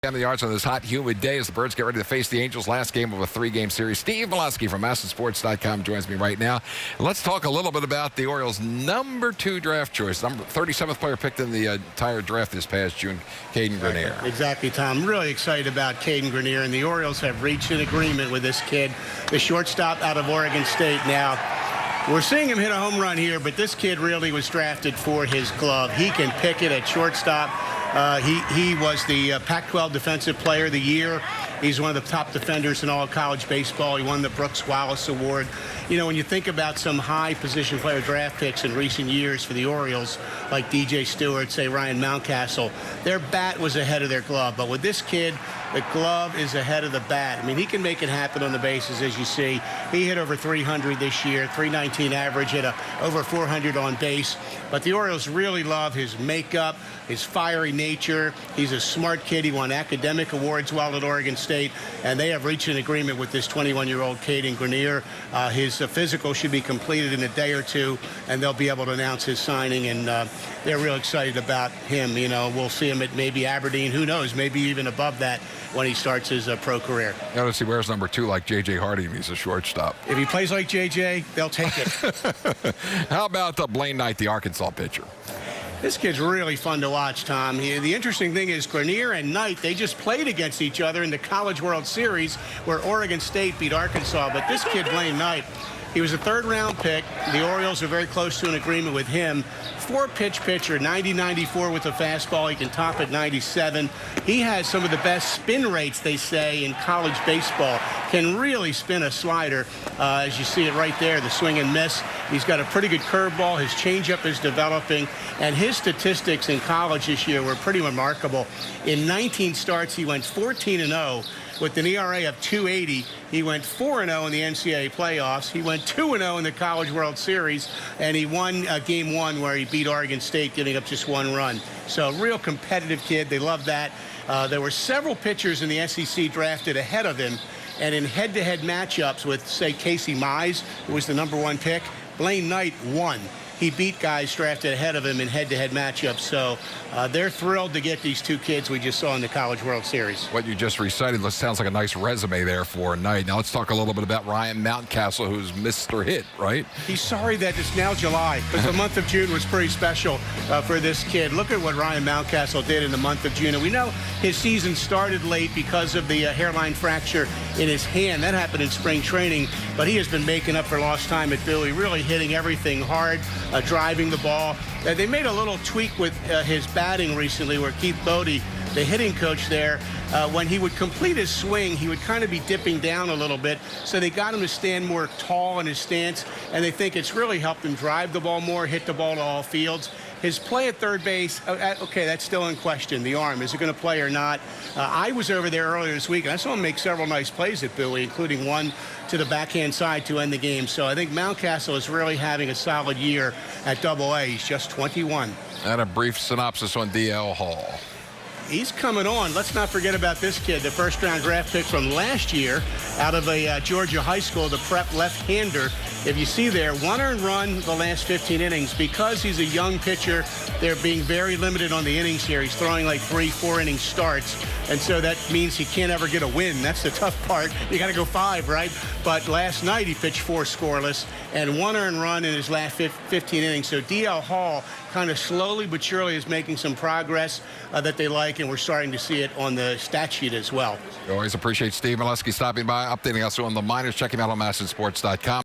Down the yards on this hot, humid day as the Birds get ready to face the Angels. Last game of a 3-game series. Steve Melewski from masnsports.com joins me right now. Let's talk a little bit about the Orioles' number 2 draft choice, number 37th player picked in the entire draft this past June, Caden Grenier. Exactly, Tom. I'm really excited about Caden Grenier, and the Orioles have reached an agreement with this kid, the shortstop out of Oregon State. Now, we're seeing him hit a home run here, but this kid really was drafted for his glove. He can pick it at shortstop. He was the Pac-12 Defensive Player of the Year. He's one of the top defenders in all of college baseball. He won the Brooks Wallace Award. You know, when you think about some high position player draft picks in recent years for the Orioles, like DJ Stewart, say Ryan Mountcastle, their bat was ahead of their glove. But with this kid, the glove is ahead of the bat. I mean, he can make it happen on the bases, as you see. He hit over 300 this year, 319 average, hit over 400 on base. But the Orioles really love his makeup, his fiery nature. He's a smart kid. He won academic awards while at Oregon State, and they have reached an agreement with this 21-year-old Caden Grenier. His physical should be completed in a day or two, and they'll be able to announce his signing, and they're real excited about him. You know, we'll see him at maybe Aberdeen. Who knows, maybe even above that when he starts his pro career. Notice he wears number 2 like J.J. Hardy, and he's a shortstop. If he plays like J.J., they'll take it. How about Blaine Knight, the Arkansas pitcher? This kid's really fun to watch, Tom. The interesting thing is Grenier and Knight, they just played against each other in the College World Series where Oregon State beat Arkansas. But this kid, Blaine Knight, he was a 3rd-round pick. The Orioles are very close to an agreement with him. 4-pitch pitcher, 90-94 with a fastball. He can top at 97. He has some of the best spin rates, they say, in college baseball. Can really spin a slider. As you see it right there, the swing and miss. He's got a pretty good curveball. His changeup is developing. And his statistics in college this year were pretty remarkable. In 19 starts, he went 14-0. With an ERA of 2.80, he went 4-0 in the NCAA playoffs. He went 2-0 in the College World Series, and he won Game 1 where he beat Oregon State, giving up just 1 run. So a real competitive kid. They love that. There were several pitchers in the SEC drafted ahead of him, and in head-to-head matchups with, say, Casey Mize, who was the number 1 pick, Blaine Knight won. He beat guys drafted ahead of him in head-to-head matchups. So they're thrilled to get these 2 kids we just saw in the College World Series. What you just recited sounds like a nice resume there for Knight. Now let's talk a little bit about Ryan Mountcastle, who's Mr. Hit, right? He's sorry that it's now July, because the month of June was pretty special for this kid. Look at what Ryan Mountcastle did in the month of June. And we know his season started late because of the hairline fracture in his hand. That happened in spring training, but he has been making up for lost time at Bowie, really hitting everything hard. Driving the ball. They made a little tweak with his batting recently where Keith Bodie, the hitting coach there, when he would complete his swing, he would kind of be dipping down a little bit. So they got him to stand more tall in his stance, and they think it's really helped him drive the ball more, hit the ball to all fields. His play at third base, okay, that's still in question. The arm, is it going to play or not? I was over there earlier this week, and I saw him make several nice plays at Bowie, including one to the backhand side to end the game. So I think Mountcastle is really having a solid year at AA. He's just 21. And a brief synopsis on D.L. Hall. He's coming on. Let's not forget about this kid, the 1st-round draft pick from last year out of a Georgia high school, the prep left-hander. If you see there, 1 earned run the last 15 innings. Because he's a young pitcher, they're being very limited on the innings here. He's throwing like 3-4 inning starts, and so that means he can't ever get a win. That's the tough part. You got to go 5, right? But last night he pitched 4 scoreless and 1 earned run in his last 15 innings. So D.L. Hall kind of slowly but surely is making some progress that they like, and we're starting to see it on the stat sheet as well. We always appreciate Steve Melewski stopping by, updating us on the minors. Check him out on masnsports.com.